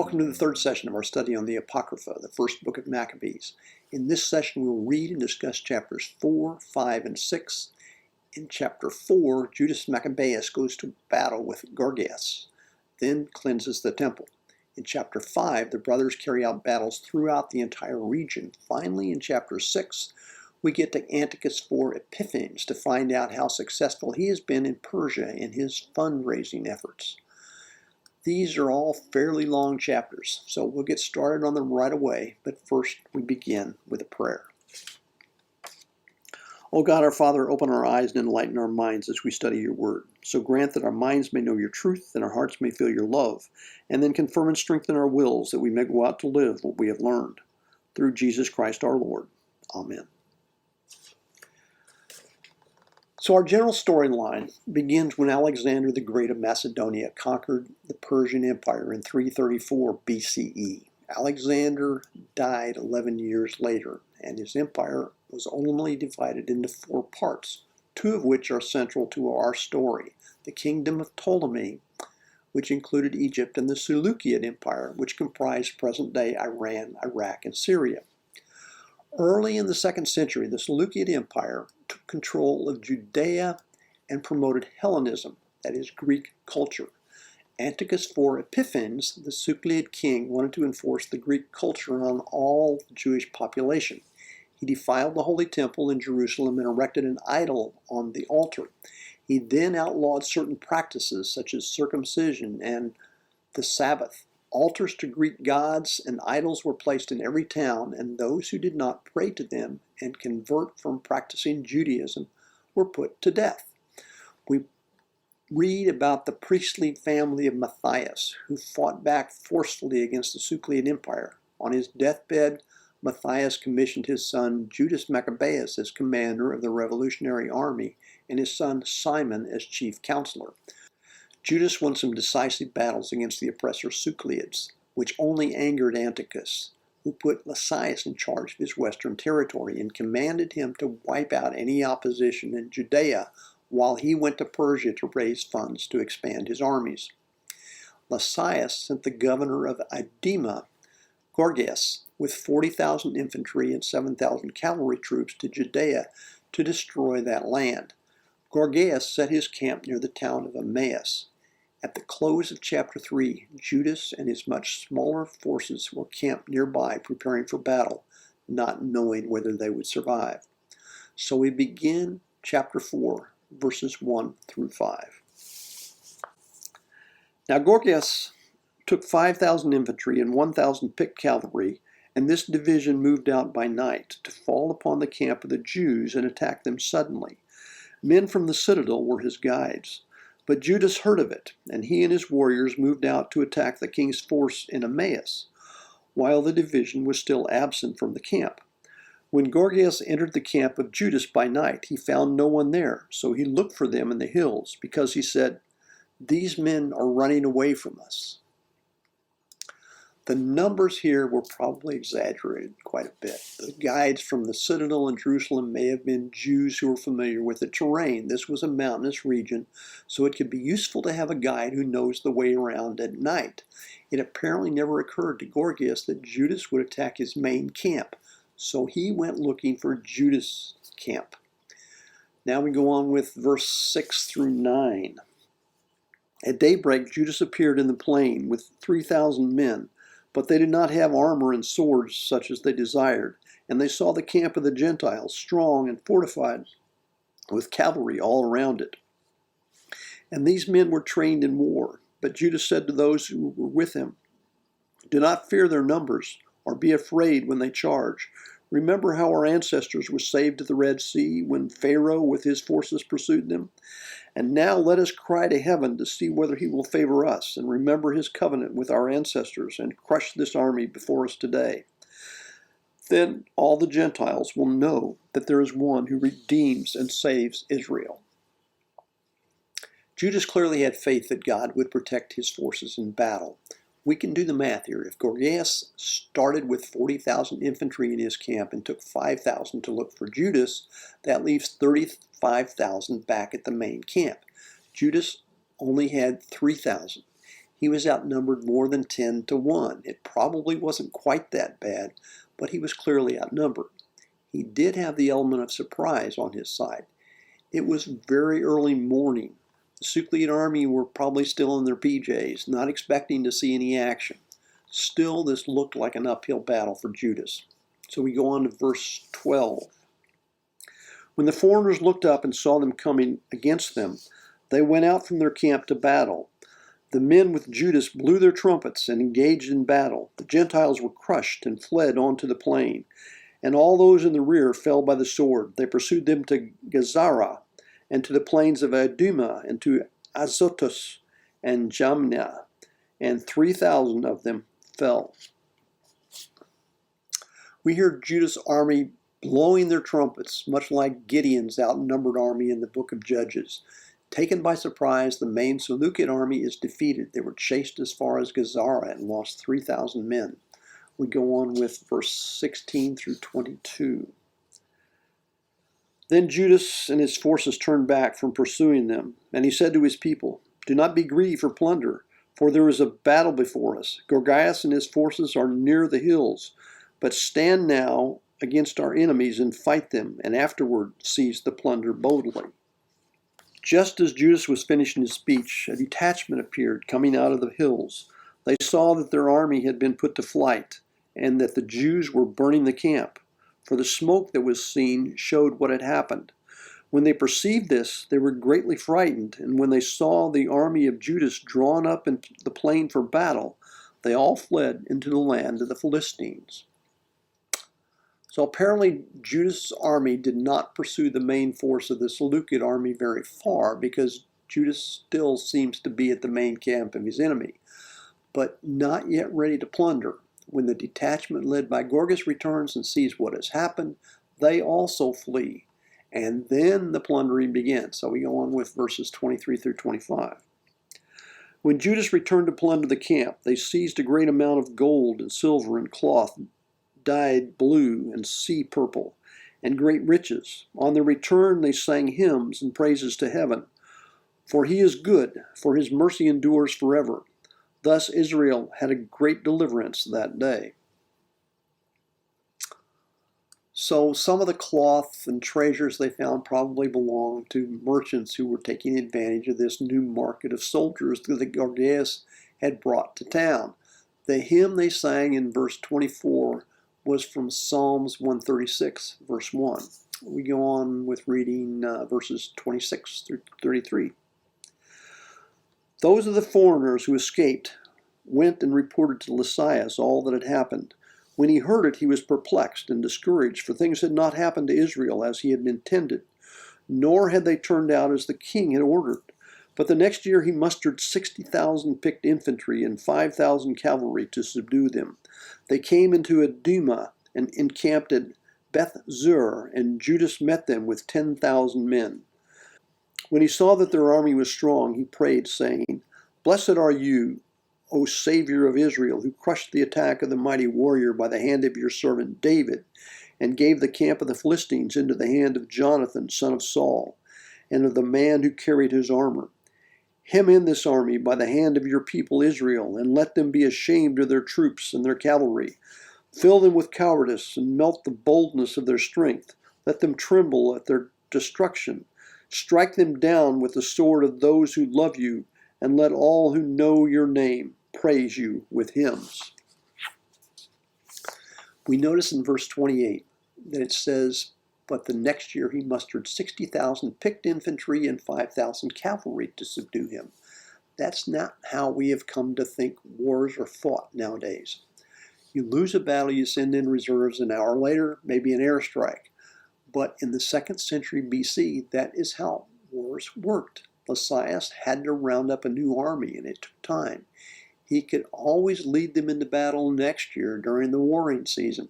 Welcome to the third session of our study on the Apocrypha, the first book of Maccabees. In this session, we'll read and discuss chapters 4, 5, and 6. In chapter 4, Judas Maccabeus goes to battle with Gorgias, then cleanses the temple. In chapter 5, the brothers carry out battles throughout the entire region. Finally, in chapter 6, we get to Antiochus IV Epiphanes to find out how successful he has been in Persia in his fundraising efforts. These are all fairly long chapters, so we'll get started on them right away, but first we begin with a prayer. O God, our Father, open our eyes and enlighten our minds as we study your word. So grant that our minds may know your truth and our hearts may feel your love, and then confirm and strengthen our wills that we may go out to live what we have learned. Through Jesus Christ our Lord. Amen. So our general storyline begins when Alexander the Great of Macedonia conquered the Persian Empire in 334 BCE. Alexander died 11 years later, and his empire was ultimately divided into 4 parts, 2 of which are central to our story: the kingdom of Ptolemy, which included Egypt, and the Seleucid Empire, which comprised present-day Iran, Iraq, and Syria. Early in the 2nd century, the Seleucid Empire took control of Judea and promoted Hellenism, that is, Greek culture. Antiochus IV Epiphanes, the Seleucid king, wanted to enforce the Greek culture on all the Jewish population. He defiled the Holy Temple in Jerusalem and erected an idol on the altar. He then outlawed certain practices such as circumcision and the Sabbath. Altars to Greek gods and idols were placed in every town, and those who did not pray to them and convert from practicing Judaism were put to death. We read about the priestly family of Matthias, who fought back forcefully against the Seleucid Empire. On his deathbed, Matthias commissioned his son Judas Maccabeus as commander of the revolutionary army and his son Simon as chief counselor. Judas won some decisive battles against the oppressor Seleucids, which only angered Antiochus, who put Lysias in charge of his western territory and commanded him to wipe out any opposition in Judea while he went to Persia to raise funds to expand his armies. Lysias sent the governor of Idumea, Gorgias, with 40,000 infantry and 7,000 cavalry troops to Judea to destroy that land. Gorgias set his camp near the town of Emmaus. At the close of chapter 3, Judas and his much smaller forces were camped nearby preparing for battle, not knowing whether they would survive. So we begin chapter 4, verses 1 through 5. Now Gorgias took 5,000 infantry and 1,000 picked cavalry, and this division moved out by night to fall upon the camp of the Jews and attack them suddenly. Men from the citadel were his guides. But Judas heard of it, and he and his warriors moved out to attack the king's force in Emmaus, while the division was still absent from the camp. When Gorgias entered the camp of Judas by night, he found no one there, so he looked for them in the hills, because he said, "These men are running away from us." The numbers here were probably exaggerated quite a bit. The guides from the citadel in Jerusalem may have been Jews who were familiar with the terrain. This was a mountainous region, so it could be useful to have a guide who knows the way around at night. It apparently never occurred to Gorgias that Judas would attack his main camp, so he went looking for Judas' camp. Now we go on with verse 6 through 9. At daybreak, Judas appeared in the plain with 3,000 men. But they did not have armor and swords such as they desired, and they saw the camp of the Gentiles, strong and fortified, with cavalry all around it. And these men were trained in war. But Judas said to those who were with him, "Do not fear their numbers, or be afraid when they charge. Remember how our ancestors were saved at the Red Sea when Pharaoh with his forces pursued them? And now let us cry to heaven to see whether he will favor us and remember his covenant with our ancestors and crush this army before us today. Then all the Gentiles will know that there is one who redeems and saves Israel." Judas clearly had faith that God would protect his forces in battle. We can do the math here. If Gorgias started with 40,000 infantry in his camp and took 5,000 to look for Judas, that leaves 35,000 back at the main camp. Judas only had 3,000. He was outnumbered more than 10 to 1. It probably wasn't quite that bad, but he was clearly outnumbered. He did have the element of surprise on his side. It was very early morning. The Suclean army were probably still in their PJs, not expecting to see any action. Still, this looked like an uphill battle for Judas. So we go on to verse 12. When the foreigners looked up and saw them coming against them, they went out from their camp to battle. The men with Judas blew their trumpets and engaged in battle. The Gentiles were crushed and fled onto the plain, and all those in the rear fell by the sword. They pursued them to Gazara, and to the plains of Adumah, and to Azotus and Jamnia, and 3,000 of them fell. We hear Judas' army blowing their trumpets, much like Gideon's outnumbered army in the book of Judges. Taken by surprise, the main Seleucid army is defeated. They were chased as far as Gazara and lost 3,000 men. We go on with verse 16 through 22. Then Judas and his forces turned back from pursuing them, and he said to his people, "Do not be greedy for plunder, for there is a battle before us. Gorgias and his forces are near the hills, but stand now against our enemies and fight them, and afterward seize the plunder boldly." Just as Judas was finishing his speech, a detachment appeared coming out of the hills. They saw that their army had been put to flight, and that the Jews were burning the camp, for the smoke that was seen showed what had happened. When they perceived this, they were greatly frightened, and when they saw the army of Judas drawn up in the plain for battle, they all fled into the land of the Philistines. So apparently Judas' army did not pursue the main force of the Seleucid army very far, because Judas still seems to be at the main camp of his enemy, but not yet ready to plunder. When the detachment led by Gorgias returns and sees what has happened, they also flee, and then the plundering begins. So we go on with verses 23 through 25. When Judas returned to plunder the camp, they seized a great amount of gold and silver and cloth dyed blue and sea purple, and great riches. On their return they sang hymns and praises to heaven. For he is good, for his mercy endures forever. Thus Israel had a great deliverance that day. So some of the cloth and treasures they found probably belonged to merchants who were taking advantage of this new market of soldiers that Gorgias had brought to town. The hymn they sang in verse 24 was from Psalms 136, verse 1. We go on with reading verses 26 through 33. Those of the foreigners who escaped went and reported to Lysias all that had happened. When he heard it, he was perplexed and discouraged, for things had not happened to Israel as he had intended, nor had they turned out as the king had ordered. But the next year he mustered 60,000 picked infantry and 5,000 cavalry to subdue them. They came into Adumah and encamped at Beth-zur, and Judas met them with 10,000 men. When he saw that their army was strong, he prayed, saying, "Blessed are you, O Savior of Israel, who crushed the attack of the mighty warrior by the hand of your servant David, and gave the camp of the Philistines into the hand of Jonathan, son of Saul, and of the man who carried his armor. Hem in this army by the hand of your people Israel, and let them be ashamed of their troops and their cavalry. Fill them with cowardice, and melt the boldness of their strength. Let them tremble at their destruction. Strike them down with the sword of those who love you, and let all who know your name praise you with hymns." We notice in verse 28 that it says, "But the next year he mustered 60,000 picked infantry and 5,000 cavalry to subdue him." That's not how we have come to think wars are fought nowadays. You lose a battle, you send in reserves, an hour later, maybe an airstrike. But in the 2nd century BC, that is how wars worked. Lysias had to round up a new army, and it took time. He could always lead them into battle next year during the warring season.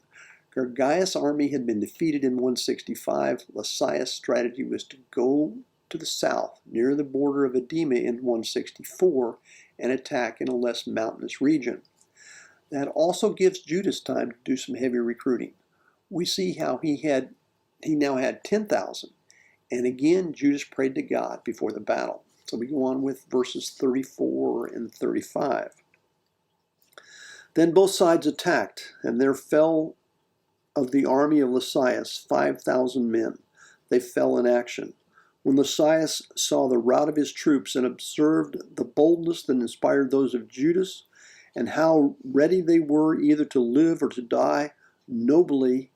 Gorgias' army had been defeated in 165. Lysias' strategy was to go to the south, near the border of Edema in 164, and attack in a less mountainous region. That also gives Judas time to do some heavy recruiting. We see how he now had 10,000. And again, Judas prayed to God before the battle. So we go on with verses 34 and 35. Then both sides attacked, and there fell of the army of Lysias 5,000 men. They fell in action. When Lysias saw the rout of his troops and observed the boldness that inspired those of Judas, and how ready they were either to live or to die nobly,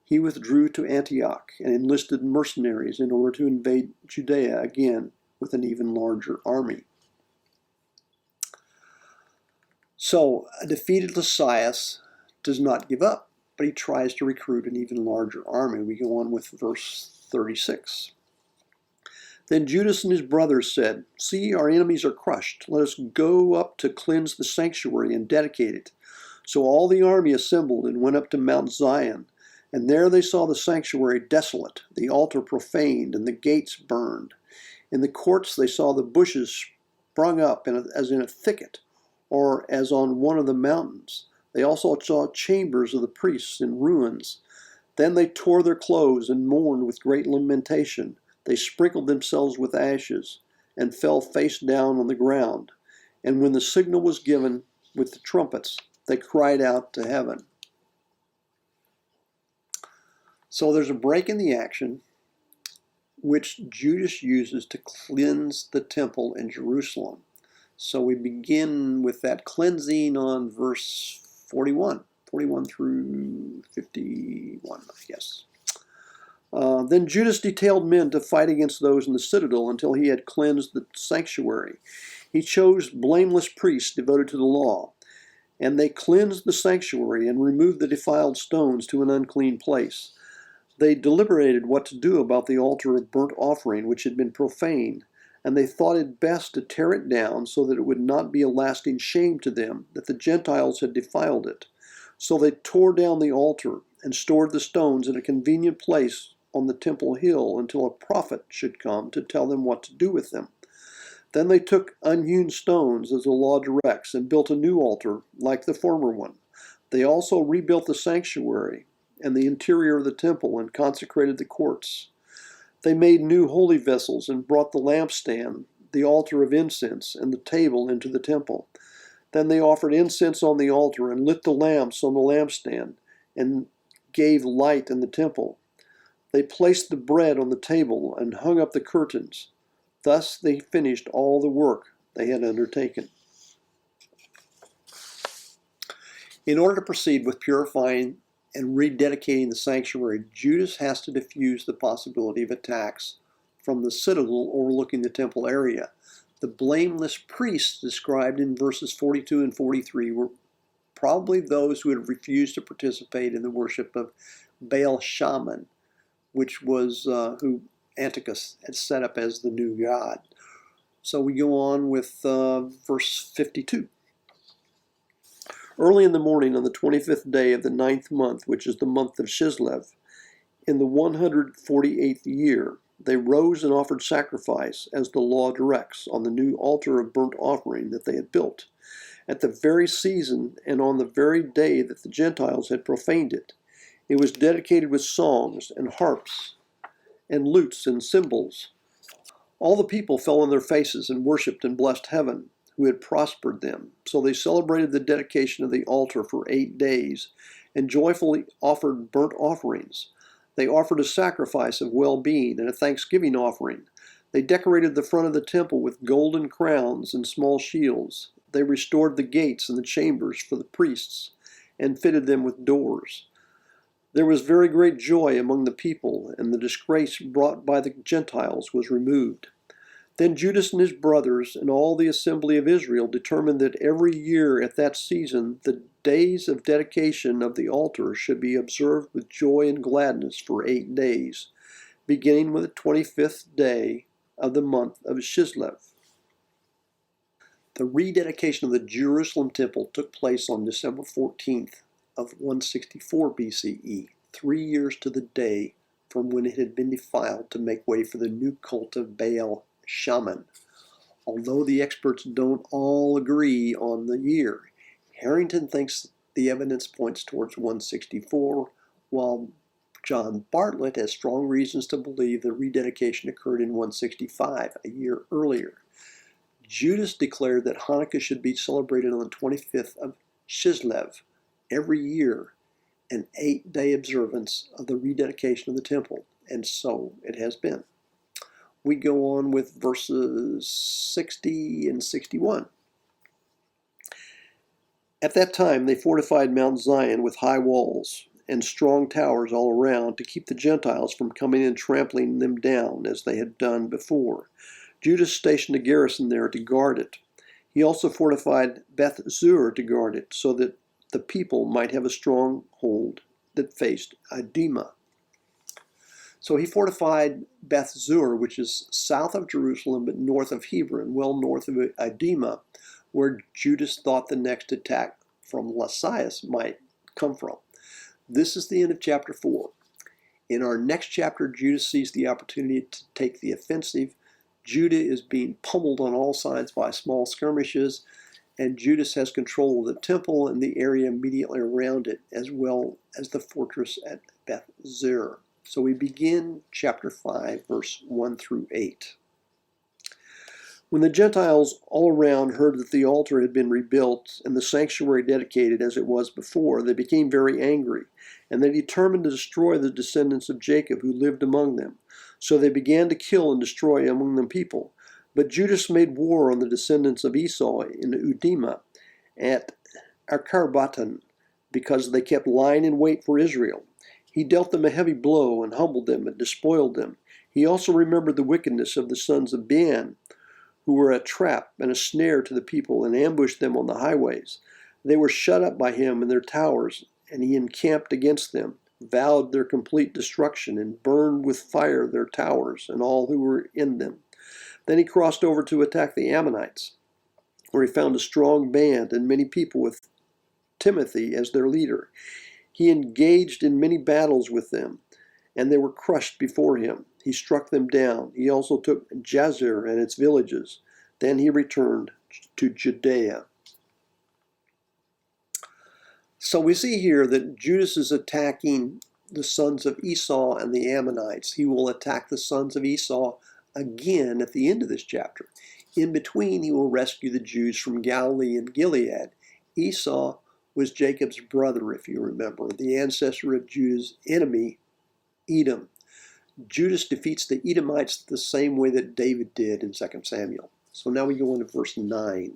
he withdrew to Antioch and enlisted mercenaries in order to invade Judea again with an even larger army. So, a defeated Lysias does not give up, but he tries to recruit an even larger army. We go on with verse 36. Then Judas and his brothers said, "See, our enemies are crushed. Let us go up to cleanse the sanctuary and dedicate it." So all the army assembled and went up to Mount Zion. And there they saw the sanctuary desolate, the altar profaned, and the gates burned. In the courts they saw the bushes sprung up as in a thicket, or as on one of the mountains. They also saw chambers of the priests in ruins. Then they tore their clothes and mourned with great lamentation. They sprinkled themselves with ashes and fell face down on the ground. And when the signal was given with the trumpets, they cried out to heaven. So there's a break in the action, which Judas uses to cleanse the temple in Jerusalem. So we begin with that cleansing on verse 41 through 51, I guess. Then Judas detailed men to fight against those in the citadel until he had cleansed the sanctuary. He chose blameless priests devoted to the law, and they cleansed the sanctuary and removed the defiled stones to an unclean place. They deliberated what to do about the altar of burnt offering, which had been profaned, and they thought it best to tear it down so that it would not be a lasting shame to them that the Gentiles had defiled it. So they tore down the altar and stored the stones in a convenient place on the temple hill until a prophet should come to tell them what to do with them. Then they took unhewn stones as the law directs and built a new altar like the former one. They also rebuilt the sanctuary and the interior of the temple and consecrated the courts. They made new holy vessels and brought the lampstand, the altar of incense, and the table into the temple. Then they offered incense on the altar and lit the lamps on the lampstand and gave light in the temple. They placed the bread on the table and hung up the curtains. Thus they finished all the work they had undertaken. In order to proceed with purifying and rededicating the sanctuary, Judas has to defuse the possibility of attacks from the citadel overlooking the temple area. The blameless priests described in verses 42 and 43 were probably those who had refused to participate in the worship of Baal Shaman, which was who Antiochus had set up as the new god. So we go on with verse 52. Early in the morning on the 25th day of the 9th month, which is the month of Chislev, in the 148th year, they rose and offered sacrifice as the law directs on the new altar of burnt offering that they had built, at the very season and on the very day that the Gentiles had profaned it. It was dedicated with songs and harps and lutes and cymbals. All the people fell on their faces and worshipped and blessed heaven, who had prospered them. So they celebrated the dedication of the altar for 8 days and joyfully offered burnt offerings. They offered a sacrifice of well-being and a thanksgiving offering. They decorated the front of the temple with golden crowns and small shields. They restored the gates and the chambers for the priests and fitted them with doors. There was very great joy among the people, and the disgrace brought by the Gentiles was removed. Then Judas and his brothers and all the assembly of Israel determined that every year at that season the days of dedication of the altar should be observed with joy and gladness for 8 days, beginning with the 25th day of the month of Chislev. The rededication of the Jerusalem temple took place on December 14th of 164 BCE, 3 years to the day from when it had been defiled to make way for the new cult of Baal Shaman. Although the experts don't all agree on the year, Harrington thinks the evidence points towards 164, while John Bartlett has strong reasons to believe the rededication occurred in 165, a year earlier. Judas declared that Hanukkah should be celebrated on the 25th of Kislev every year, an 8-day observance of the rededication of the temple, and so it has been. We go on with verses 60 and 61. At that time they fortified Mount Zion with high walls and strong towers all around to keep the Gentiles from coming and trampling them down as they had done before. Judas stationed a garrison there to guard it. He also fortified Beth Zur to guard it, so that the people might have a stronghold that faced Idumea. So he fortified Beth Zur, which is south of Jerusalem but north of Hebron, well north of Idumea, where Judas thought the next attack from Lysias might come from. This is the end of chapter 4. In our next chapter, Judas sees the opportunity to take the offensive. Judah is being pummeled on all sides by small skirmishes, and Judas has control of the temple and the area immediately around it, as well as the fortress at Beth Zur. So we begin chapter 5, verse 1 through 8. When the Gentiles all around heard that the altar had been rebuilt and the sanctuary dedicated as it was before, they became very angry, and they determined to destroy the descendants of Jacob who lived among them. So they began to kill and destroy among them people. But Judas made war on the descendants of Esau in Idumea at Akarbatan, because they kept lying in wait for Israel. He dealt them a heavy blow and humbled them and despoiled them. He also remembered the wickedness of the sons of Ben, who were a trap and a snare to the people, and ambushed them on the highways. They were shut up by him in their towers, and he encamped against them, vowed their complete destruction, and burned with fire their towers and all who were in them. Then he crossed over to attack the Ammonites, where he found a strong band and many people with Timothy as their leader. He engaged in many battles with them, and they were crushed before him. He struck them down. He also took Jazer and its villages. Then he returned to Judea. So we see here that Judas is attacking the sons of Esau and the Ammonites. He will attack the sons of Esau again at the end of this chapter. In between, he will rescue the Jews from Galilee and Gilead. Esau was Jacob's brother, if you remember, the ancestor of Judah's enemy, Edom. Judas defeats the Edomites the same way that David did in 2 Samuel. So now we go into verse 9.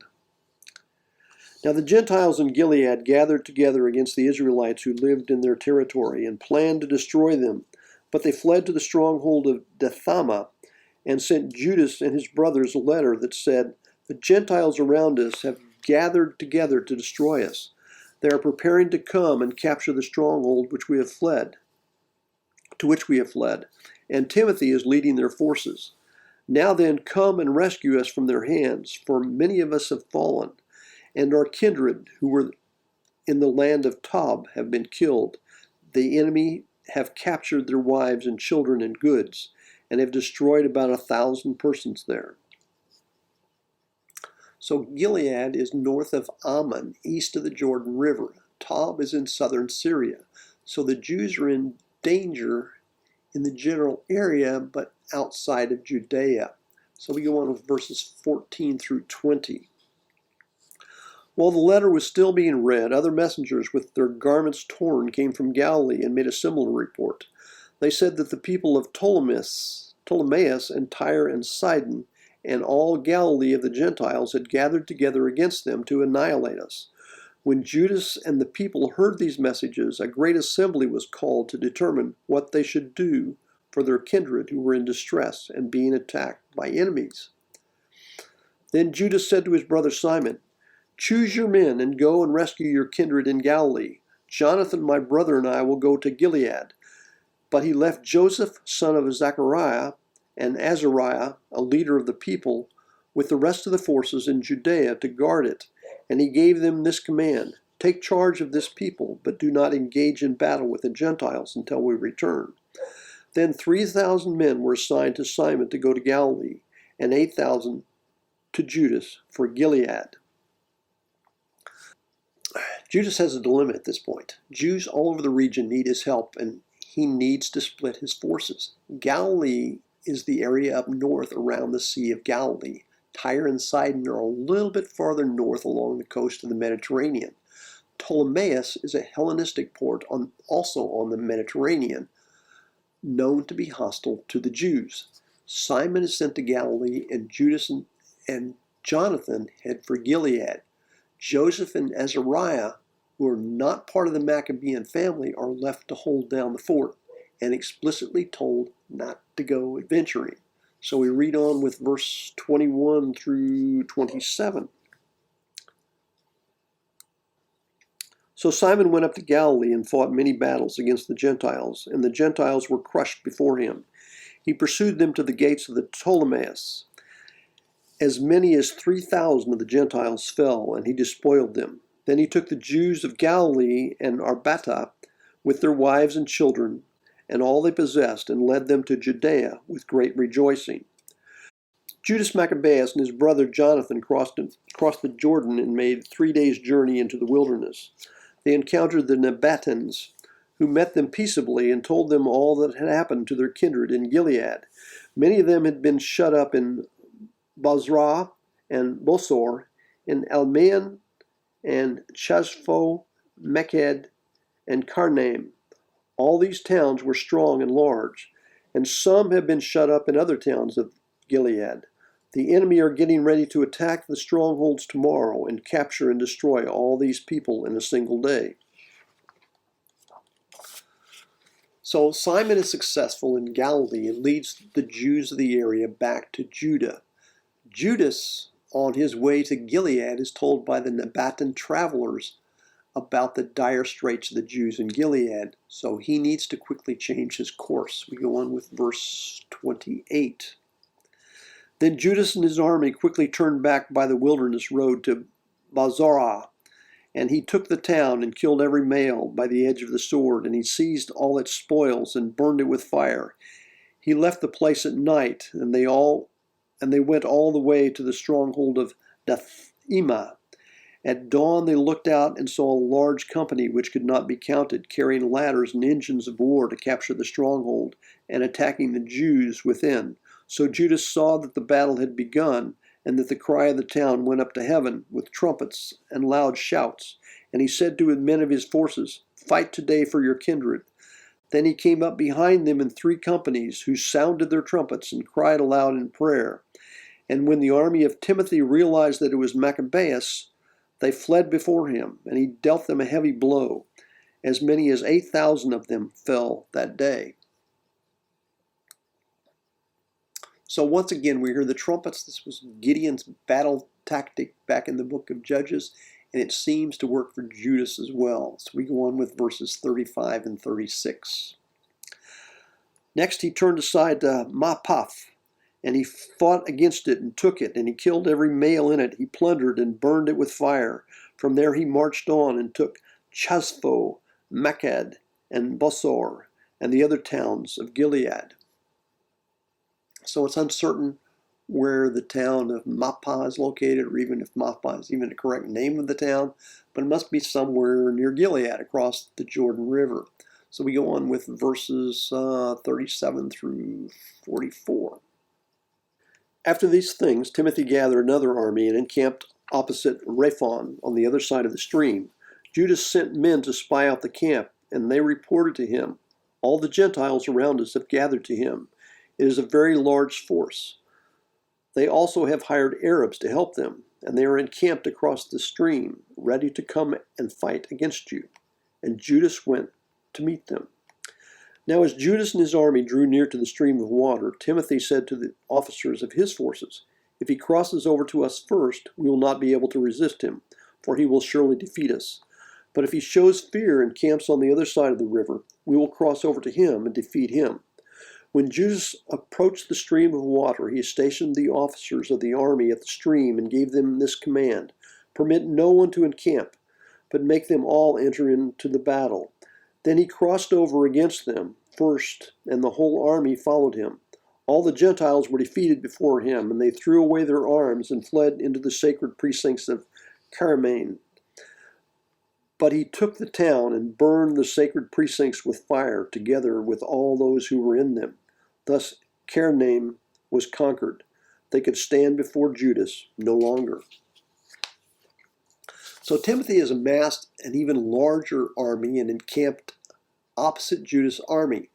Now the Gentiles in Gilead gathered together against the Israelites who lived in their territory and planned to destroy them. But they fled to the stronghold of Dathama and sent Judas and his brothers a letter that said, "The Gentiles around us have gathered together to destroy us. They are preparing to come and capture the stronghold to which we have fled, and Timothy is leading their forces. Now then, come and rescue us from their hands, for many of us have fallen, and our kindred who were in the land of Tob have been killed. The enemy have captured their wives and children and goods, and have destroyed about 1,000 persons there." So Gilead is north of Ammon, east of the Jordan River. Tob is in southern Syria. So the Jews are in danger in the general area, but outside of Judea. So we go on with verses 14 through 20. While the letter was still being read, other messengers with their garments torn came from Galilee and made a similar report. They said that the people of Ptolemais and Tyre and Sidon and all Galilee of the Gentiles had gathered together against them to annihilate us. When Judas and the people heard these messages, a great assembly was called to determine what they should do for their kindred who were in distress and being attacked by enemies. Then Judas said to his brother Simon, "Choose your men and go and rescue your kindred in Galilee. Jonathan, my brother, and I will go to Gilead." But he left Joseph, son of Zechariah, and Azariah, a leader of the people, with the rest of the forces in Judea to guard it. And he gave them this command: "Take charge of this people, but do not engage in battle with the Gentiles until we return." Then 3,000 men were assigned to Simon to go to Galilee, and 8,000 to Judas for Gilead. Judas has a dilemma at this point. Jews all over the region need his help, and he needs to split his forces. Galilee is the area up north around the Sea of Galilee. Tyre and Sidon are a little bit farther north along the coast of the Mediterranean. Ptolemais is a Hellenistic port also on the Mediterranean, known to be hostile to the Jews. Simon is sent to Galilee, and Judas and Jonathan head for Gilead. Joseph and Azariah, who are not part of the Maccabean family, are left to hold down the fort and explicitly told not to go adventuring. So we read on with verse 21 through 27. So Simon went up to Galilee and fought many battles against the Gentiles, and the Gentiles were crushed before him. He pursued them to the gates of the Ptolemais. As many as 3,000 of the Gentiles fell, and he despoiled them. Then he took the Jews of Galilee and Arbatha with their wives and children, and all they possessed, and led them to Judea with great rejoicing. Judas Maccabeus and his brother Jonathan crossed the Jordan and made 3 days' journey into the wilderness. They encountered the Nabateans, who met them peaceably and told them all that had happened to their kindred in Gilead. Many of them had been shut up in Bozrah and Bosor, in Almain and Chazpho, Meked, and Karnaim. All these towns were strong and large, and some have been shut up in other towns of Gilead. The enemy are getting ready to attack the strongholds tomorrow and capture and destroy all these people in a single day. So Simon is successful in Galilee and leads the Jews of the area back to Judah. Judas, on his way to Gilead, is told by the Nabatean travelers about the dire straits of the Jews in Gilead, so he needs to quickly change his course. We go on with verse 28. Then Judas and his army quickly turned back by the wilderness road to Bozrah, and he took the town and killed every male by the edge of the sword, and he seized all its spoils and burned it with fire. He left the place at night, and they went all the way to the stronghold of Dathima. At dawn they looked out and saw a large company which could not be counted, carrying ladders and engines of war to capture the stronghold and attacking the Jews within. So Judas saw that the battle had begun, and that the cry of the town went up to heaven with trumpets and loud shouts. And he said to the men of his forces, "Fight today for your kindred." Then he came up behind them in 3 companies, who sounded their trumpets and cried aloud in prayer. And when the army of Timothy realized that it was Maccabeus, they fled before him, and he dealt them a heavy blow. As many as 8,000 of them fell that day. So once again, we hear the trumpets. This was Gideon's battle tactic back in the book of Judges, and it seems to work for Judas as well. So we go on with verses 35 and 36. Next, he turned aside to Mappath, and he fought against it and took it, and he killed every male in it. He plundered and burned it with fire. From there he marched on and took Chazpho, Meked, and Bosor, and the other towns of Gilead. So it's uncertain where the town of Mappah is located, or even if Mappah is even the correct name of the town, but it must be somewhere near Gilead across the Jordan River. So we go on with verses 37 through 44. After these things, Timothy gathered another army and encamped opposite Rephon on the other side of the stream. Judas sent men to spy out the camp, and they reported to him, "All the Gentiles around us have gathered to him. It is a very large force. They also have hired Arabs to help them, and they are encamped across the stream, ready to come and fight against you." And Judas went to meet them. Now as Judas and his army drew near to the stream of water, Timothy said to the officers of his forces, "If he crosses over to us first, we will not be able to resist him, for he will surely defeat us. But if he shows fear and camps on the other side of the river, we will cross over to him and defeat him." When Judas approached the stream of water, he stationed the officers of the army at the stream and gave them this command: "Permit no one to encamp, but make them all enter into the battle." Then he crossed over against them first, and the whole army followed him. All the Gentiles were defeated before him, and they threw away their arms and fled into the sacred precincts of Carmine. But he took the town and burned the sacred precincts with fire, together with all those who were in them. Thus Carnaim was conquered. they could stand before Judas no longer. So Timothy has amassed an even larger army and encamped opposite Judas' army,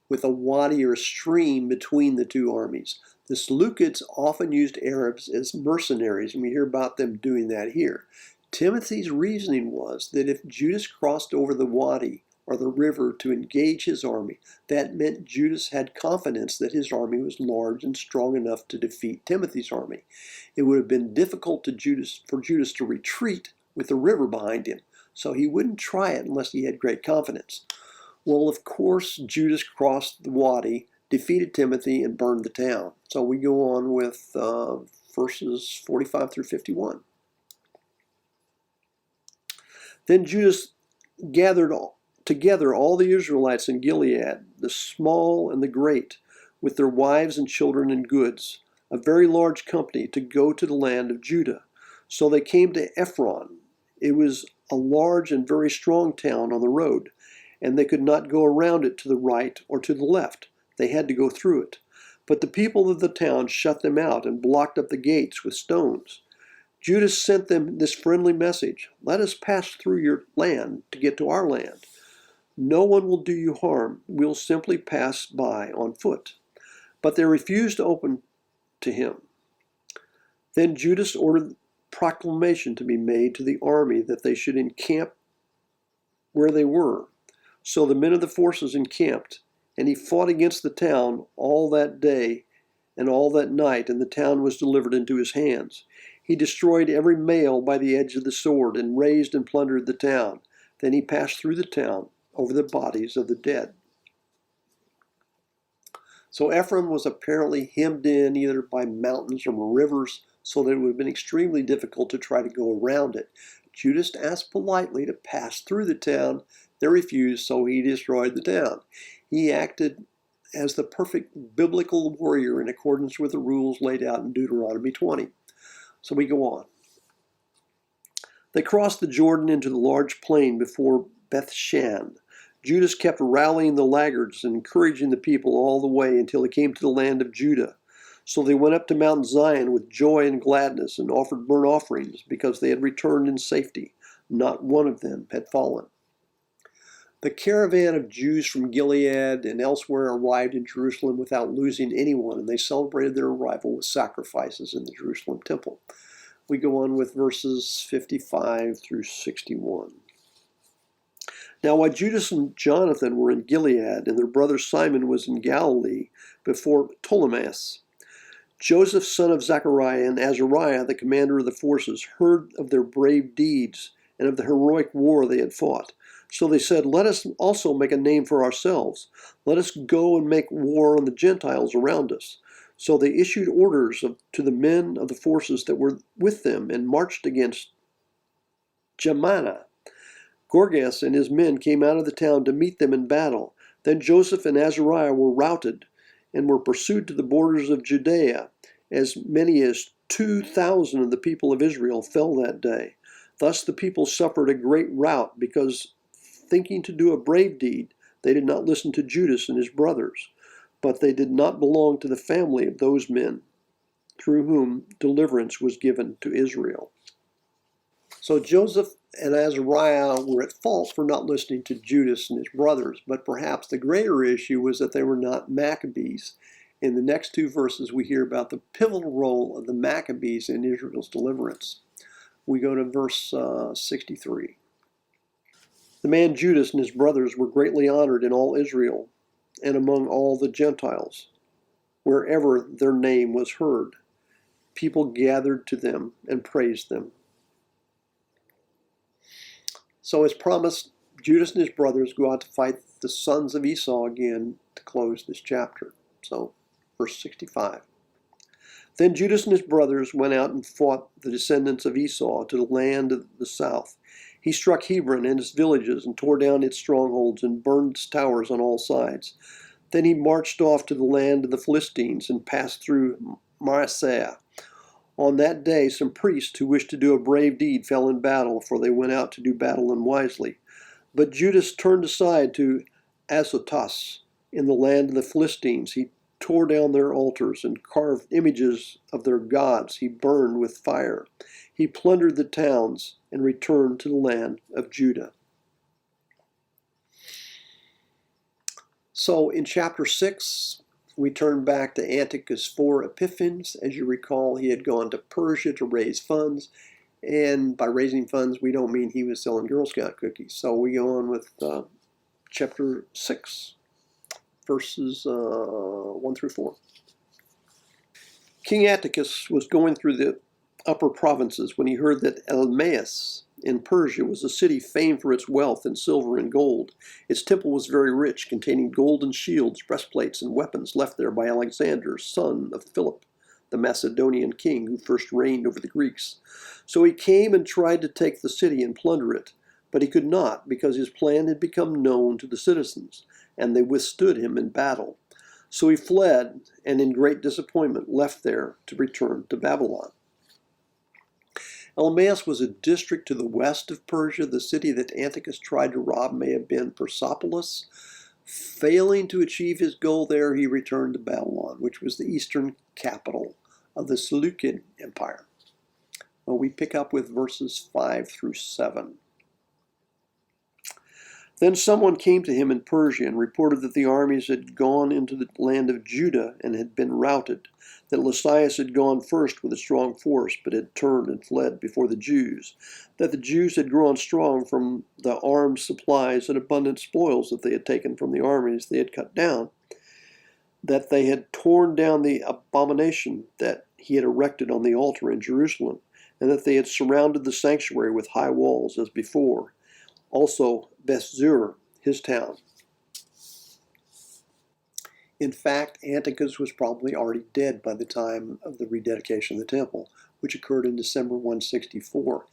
with a wadi or stream between the two armies. The Seleucids often used Arabs as mercenaries, and we hear about them doing that here. Timothy's reasoning was that if Judas crossed over the wadi or the river to engage his army, that meant Judas had confidence that his army was large and strong enough to defeat Timothy's army. It would have been difficult for Judas to retreat with the river behind him, so he wouldn't try it unless he had great confidence. Well, of course, Judas crossed the wadi, defeated Timothy, and burned the town. So we go on with verses 45 through 51. Then Judas gathered together all the Israelites in Gilead, the small and the great, with their wives and children and goods, a very large company, to go to the land of Judah. So they came to Ephron. It was a large and very strong town on the road, and they could not go around it to the right or to the left. They had to go through it. But the people of the town shut them out and blocked up the gates with stones. Judas sent them this friendly message: "Let us pass through your land to get to our land. No one will do you harm. We'll simply pass by on foot." But they refused to open to him. Then Judas ordered proclamation to be made to the army that they should encamp where they were. So the men of the forces encamped, and he fought against the town all that day and all that night, and the town was delivered into his hands. He destroyed every male by the edge of the sword, and razed and plundered the town. Then he passed through the town over the bodies of the dead. So Ephraim was apparently hemmed in either by mountains or rivers, so that it would have been extremely difficult to try to go around it. Judas asked politely to pass through the town. They refused, so he destroyed the town. He acted as the perfect biblical warrior in accordance with the rules laid out in Deuteronomy 20. So we go on. They crossed the Jordan into the large plain before Bethshan. Judas kept rallying the laggards and encouraging the people all the way until they came to the land of Judah. So they went up to Mount Zion with joy and gladness and offered burnt offerings because they had returned in safety. Not one of them had fallen. The caravan of Jews from Gilead and elsewhere arrived in Jerusalem without losing anyone, and they celebrated their arrival with sacrifices in the Jerusalem temple. We go on with verses 55 through 61. Now while Judas and Jonathan were in Gilead, and their brother Simon was in Galilee before Ptolemais, Joseph, son of Zechariah, and Azariah, the commander of the forces, heard of their brave deeds and of the heroic war they had fought. So they said, "Let us also make a name for ourselves. Let us go and make war on the Gentiles around us." So they issued orders to the men of the forces that were with them and marched against Jamana. Gorgas and his men came out of the town to meet them in battle. Then Joseph and Azariah were routed and were pursued to the borders of Judea. As many as 2,000 of the people of Israel fell that day. Thus the people suffered a great rout because, thinking to do a brave deed, they did not listen to Judas and his brothers. But they did not belong to the family of those men through whom deliverance was given to Israel. So Joseph and Azariah were at fault for not listening to Judas and his brothers, but perhaps the greater issue was that they were not Maccabees. In the next two verses, we hear about the pivotal role of the Maccabees in Israel's deliverance. We go to verse 63. The man Judas and his brothers were greatly honored in all Israel and among all the Gentiles. Wherever their name was heard, people gathered to them and praised them. So as promised, Judas and his brothers go out to fight the sons of Esau again to close this chapter. So, verse 65. Then Judas and his brothers went out and fought the descendants of Esau to the land of the south. He struck Hebron and its villages and tore down its strongholds and burned its towers on all sides. Then he marched off to the land of the Philistines and passed through Marseah. On that day, some priests who wished to do a brave deed fell in battle, for they went out to do battle unwisely. But Judas turned aside to Azotus in the land of the Philistines. He tore down their altars and carved images of their gods he burned with fire. He plundered the towns and returned to the land of Judah. So in chapter 6, we turn back to Antiochus IV Epiphanes. As you recall, he had gone to Persia to raise funds. And by raising funds, we don't mean he was selling Girl Scout cookies. So we go on with chapter 6, verses 1 through 4. King Antiochus was going through the upper provinces when he heard that Elmaus in Persia was a city famed for its wealth in silver and gold. Its temple was very rich, containing golden shields, breastplates, and weapons left there by Alexander, son of Philip, the Macedonian king who first reigned over the Greeks. So he came and tried to take the city and plunder it, but he could not, because his plan had become known to the citizens, and they withstood him in battle. So he fled, and in great disappointment left there to return to Babylon. Elmaus was a district to the west of Persia. The city that Antiochus tried to rob may have been Persepolis. Failing to achieve his goal there, he returned to Babylon, which was the eastern capital of the Seleucid Empire. Well, we pick up with verses 5 through 7. Then someone came to him in Persia and reported that the armies had gone into the land of Judah and had been routed, that Lysias had gone first with a strong force, but had turned and fled before the Jews, that the Jews had grown strong from the armed supplies and abundant spoils that they had taken from the armies they had cut down, that they had torn down the abomination that he had erected on the altar in Jerusalem, and that they had surrounded the sanctuary with high walls as before, also Bethzur, his town. In fact, Antiochus was probably already dead by the time of the rededication of the temple, which occurred in December 164,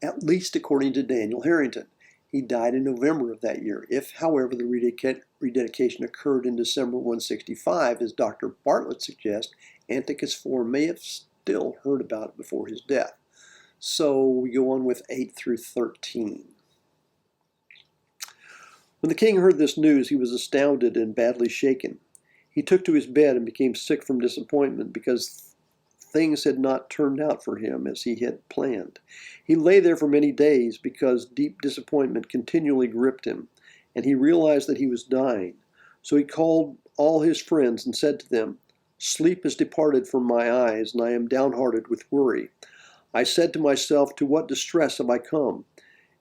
at least according to Daniel Harrington. He died in November of that year. If, however, the rededication occurred in December 165, as Dr. Bartlett suggests, Antiochus IV may have still heard about it before his death. So we go on with 8 through 13. When the king heard this news, he was astounded and badly shaken. He took to his bed and became sick from disappointment because things had not turned out for him as he had planned. He lay there for many days because deep disappointment continually gripped him, and he realized that he was dying. So he called all his friends and said to them, "Sleep has departed from my eyes, and I am downhearted with worry. I said to myself, to what distress have I come,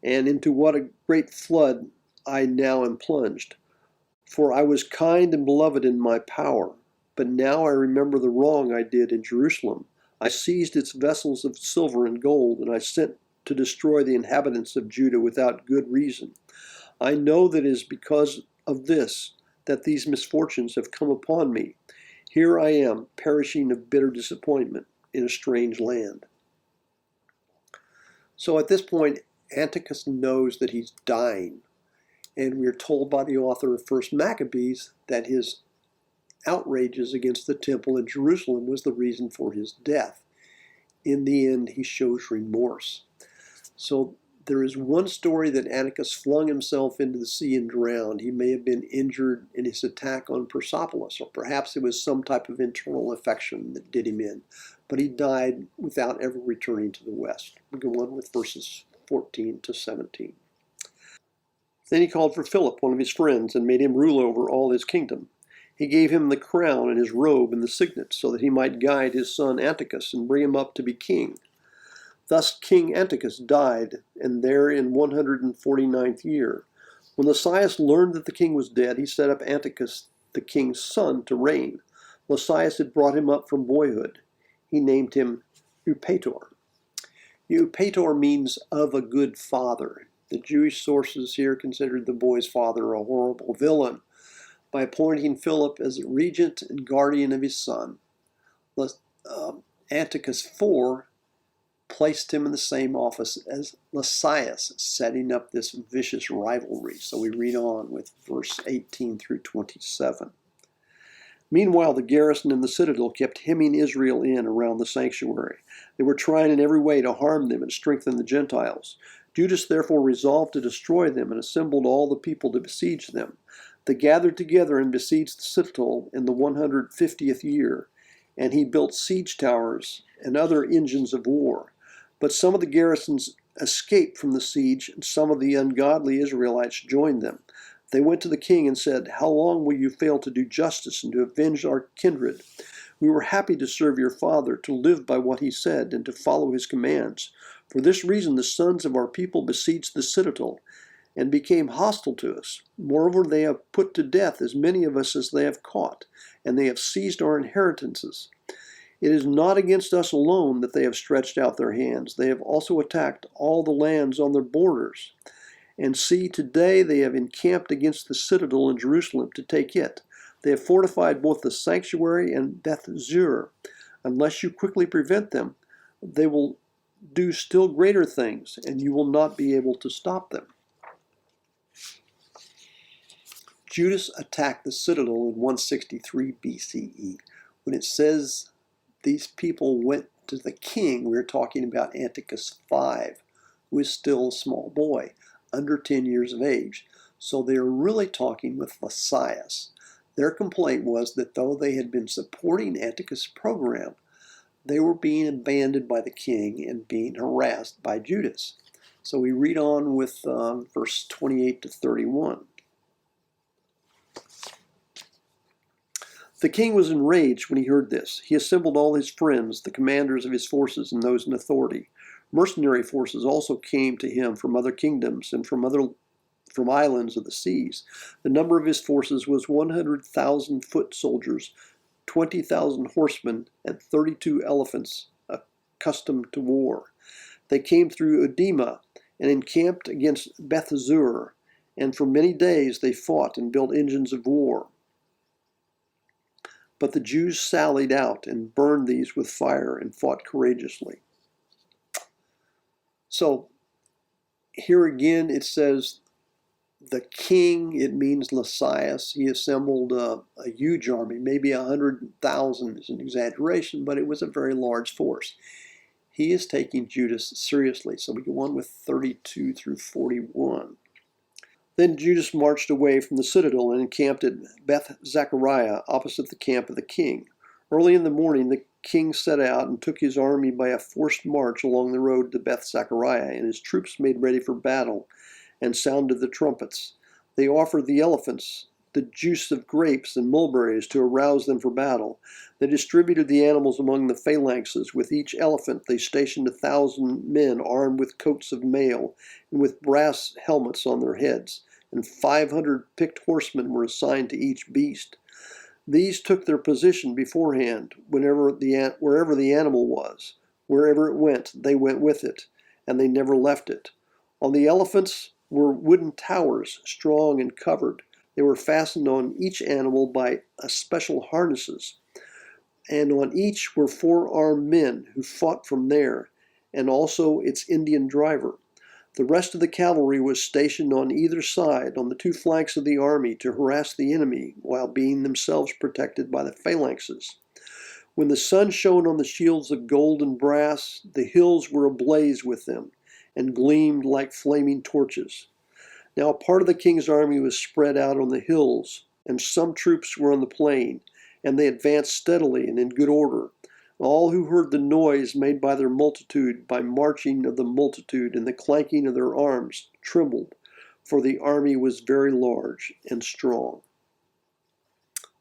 and into what a great flood I now am plunged. For I was kind and beloved in my power, but now I remember the wrong I did in Jerusalem. I seized its vessels of silver and gold, and I sent to destroy the inhabitants of Judah without good reason. I know that it is because of this that these misfortunes have come upon me. Here I am, perishing of bitter disappointment in a strange land." So at this point, Antiochus knows that he's dying. And we are told by the author of 1 Maccabees that his outrages against the temple in Jerusalem was the reason for his death. In the end, he shows remorse. So there is one story that Antiochus flung himself into the sea and drowned. He may have been injured in his attack on Persepolis, or perhaps it was some type of internal affection that did him in. But he died without ever returning to the west. We go on with verses 14 to 17. Then he called for Philip, one of his friends, and made him rule over all his kingdom. He gave him the crown and his robe and the signet, so that he might guide his son Antiochus and bring him up to be king. Thus King Antiochus died, and there in 149th year. When Lysias learned that the king was dead, he set up Antiochus, the king's son, to reign. Lysias had brought him up from boyhood. He named him Eupator. Eupator means of a good father. The Jewish sources here considered the boy's father a horrible villain by appointing Philip as regent and guardian of his son. Antiochus IV placed him in the same office as Lysias, setting up this vicious rivalry. So we read on with verse 18 through 27. Meanwhile, the garrison in the citadel kept hemming Israel in around the sanctuary. They were trying in every way to harm them and strengthen the Gentiles. Judas therefore resolved to destroy them and assembled all the people to besiege them. They gathered together and besieged the citadel in the 150th year, and he built siege towers and other engines of war. But some of the garrisons escaped from the siege, and some of the ungodly Israelites joined them. They went to the king and said, "How long will you fail to do justice and to avenge our kindred? We were happy to serve your father, to live by what he said, and to follow his commands. For this reason the sons of our people besieged the citadel and became hostile to us. Moreover, they have put to death as many of us as they have caught, and they have seized our inheritances. It is not against us alone that they have stretched out their hands. They have also attacked all the lands on their borders. And see, today they have encamped against the citadel in Jerusalem to take it. They have fortified both the sanctuary and Beth-zur. Unless you quickly prevent them, they will do still greater things, and you will not be able to stop them." Judas attacked the citadel in 163 BCE. When it says these people went to the king, we're talking about Antiochus V, who is still a small boy, under 10 years of age. So they're really talking with Lysias. Their complaint was that though they had been supporting Antiochus' program, they were being abandoned by the king and being harassed by Judas. So we read on with verse 28 to 31. The king was enraged when he heard this. He assembled all his friends, the commanders of his forces, and those in authority. Mercenary forces also came to him from other kingdoms and from islands of the seas. The number of his forces was 100,000 foot soldiers, 20,000 horsemen, and 32 elephants accustomed to war. They came through Edema and encamped against Beth-zur, and for many days they fought and built engines of war. But the Jews sallied out and burned these with fire and fought courageously. So here again it says the king, it means Lysias, he assembled a huge army, maybe 100,000 is an exaggeration, but it was a very large force. He is taking Judas seriously. So we go on with 32 through 41. Then Judas marched away from the citadel and encamped at Beth-Zachariah, opposite the camp of the king. Early in the morning the king set out and took his army by a forced march along the road to Beth-Zachariah, and his troops made ready for battle and sounded the trumpets. They offered the elephants the juice of grapes and mulberries to arouse them for battle. They distributed the animals among the phalanxes. With each elephant they stationed 1,000 men armed with coats of mail and with brass helmets on their heads, and 500 picked horsemen were assigned to each beast. These took their position beforehand wherever the animal was. Wherever it went, they went with it, and they never left it. On the elephants were wooden towers, strong and covered. They were fastened on each animal by special harnesses, and on each were 4 armed men who fought from there, and also its Indian driver. The rest of the cavalry was stationed on either side on the 2 flanks of the army to harass the enemy, while being themselves protected by the phalanxes. When the sun shone on the shields of gold and brass, the hills were ablaze with them, and gleamed like flaming torches. Now a part of the king's army was spread out on the hills, and some troops were on the plain, and they advanced steadily and in good order. All who heard the noise made by their multitude, by marching of the multitude and the clanking of their arms, trembled, for the army was very large and strong.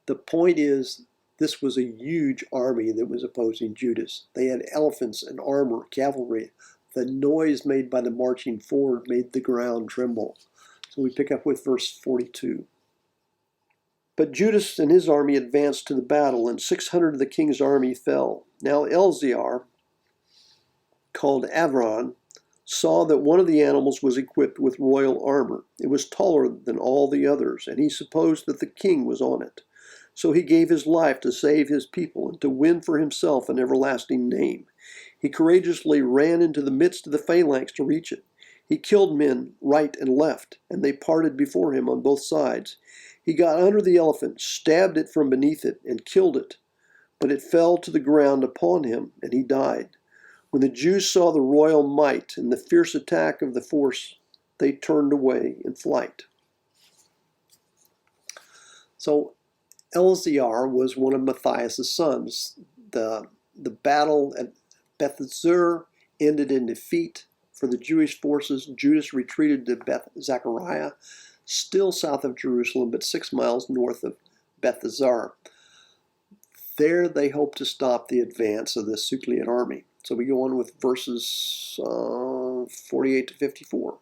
The point is, this was a huge army that was opposing Judas. They had elephants and armor, cavalry. The noise made by the marching forward made the ground tremble. So we pick up with verse 42. But Judas and his army advanced to the battle, and 600 of the king's army fell. Now Eleazar, called Avron, saw that one of the animals was equipped with royal armor. It was taller than all the others, and he supposed that the king was on it. So he gave his life to save his people and to win for himself an everlasting name. He courageously ran into the midst of the phalanx to reach it. He killed men right and left, and they parted before him on both sides. He got under the elephant, stabbed it from beneath it, and killed it. But it fell to the ground upon him, and he died. When the Jews saw the royal might and the fierce attack of the force, they turned away in flight. So Eleazar was one of Matthias' sons. The battle at Beth-zur ended in defeat for the Jewish forces. Judas retreated to Beth Zachariah, still south of Jerusalem, but 6 miles north of Beth-zur. There they hoped to stop the advance of the Sukliad army. So we go on with verses 48 to 54.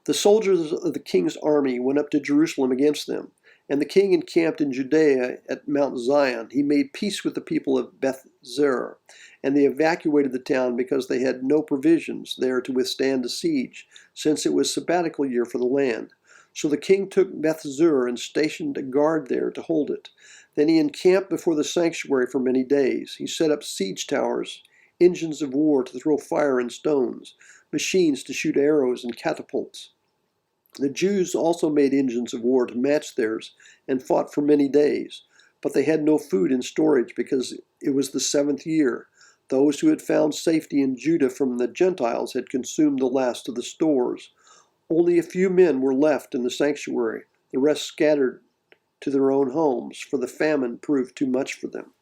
The soldiers of the king's army went up to Jerusalem against them, and the king encamped in Judea at Mount Zion. He made peace with the people of Beth-zur, and they evacuated the town because they had no provisions there to withstand the siege, since it was sabbatical year for the land. So the king took Beth-zur and stationed a guard there to hold it. Then he encamped before the sanctuary for many days. He set up siege towers, engines of war to throw fire and stones, machines to shoot arrows and catapults. The Jews also made engines of war to match theirs and fought for many days, but they had no food in storage because it was the 7th year. Those who had found safety in Judah from the Gentiles had consumed the last of the stores. Only a few men were left in the sanctuary. The rest scattered to their own homes, for the famine proved too much for them.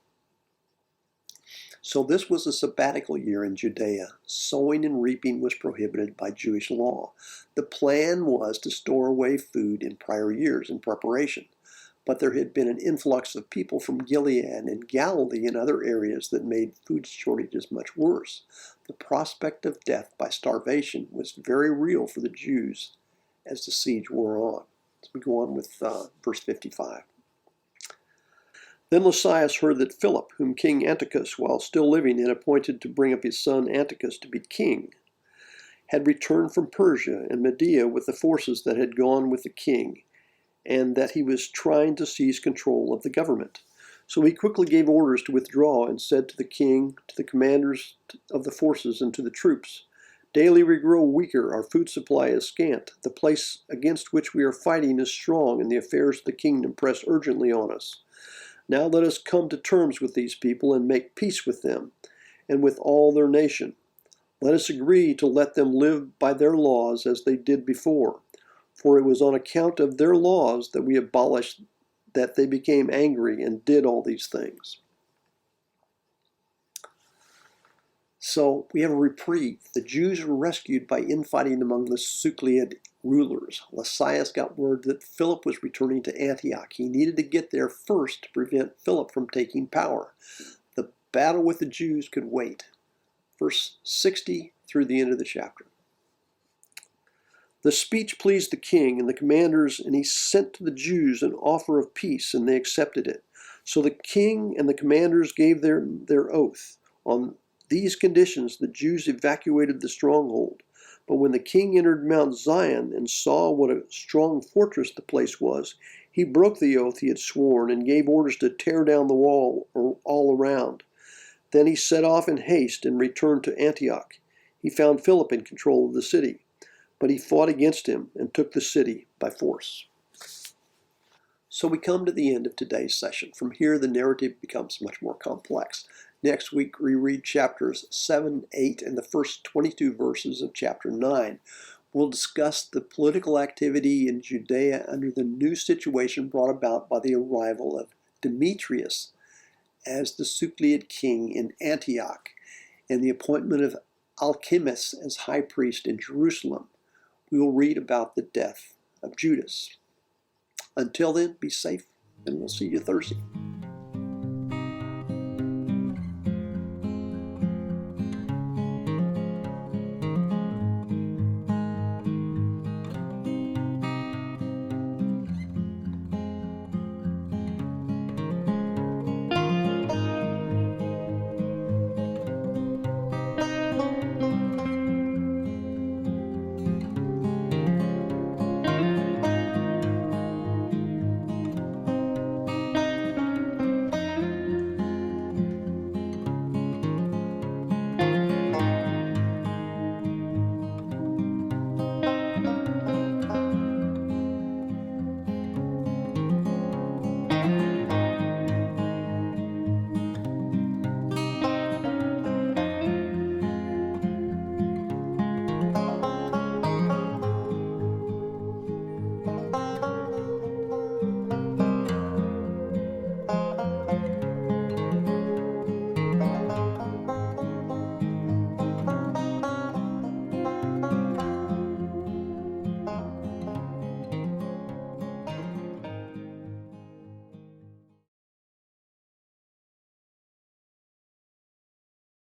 So this was a sabbatical year in Judea. Sowing and reaping was prohibited by Jewish law. The plan was to store away food in prior years in preparation. But there had been an influx of people from Gilead and Galilee and other areas that made food shortages much worse. The prospect of death by starvation was very real for the Jews as the siege wore on. So we go on with verse 55. Then Lysias heard that Philip, whom King Antiochus, while still living, had appointed to bring up his son Antiochus to be king, had returned from Persia and Media with the forces that had gone with the king, and that he was trying to seize control of the government. So he quickly gave orders to withdraw and said to the king, to the commanders of the forces, and to the troops, "Daily we grow weaker, our food supply is scant. The place against which we are fighting is strong, and the affairs of the kingdom press urgently on us. Now let us come to terms with these people and make peace with them and with all their nation. Let us agree to let them live by their laws as they did before. For it was on account of their laws that we abolished, that they became angry and did all these things." So we have a reprieve. The Jews were rescued by infighting among the Sukliad rulers. Lysias got word that Philip was returning to Antioch. He needed to get there first to prevent Philip from taking power. The battle with the Jews could wait. Verse 60 through the end of the chapter. The speech pleased the king and the commanders, and he sent to the Jews an offer of peace, and they accepted it. So the king and the commanders gave their oath. On these conditions, the Jews evacuated the stronghold. But when the king entered Mount Zion and saw what a strong fortress the place was, he broke the oath he had sworn and gave orders to tear down the wall all around. Then he set off in haste and returned to Antioch. He found Philip in control of the city, but he fought against him and took the city by force. So we come to the end of today's session. From here, the narrative becomes much more complex. Next week, we read chapters 7, 8, and the first 22 verses of chapter 9. We'll discuss the political activity in Judea under the new situation brought about by the arrival of Demetrius as the Sukliad king in Antioch and the appointment of Alcimus as high priest in Jerusalem. We will read about the death of Judas. Until then, be safe, and we'll see you Thursday.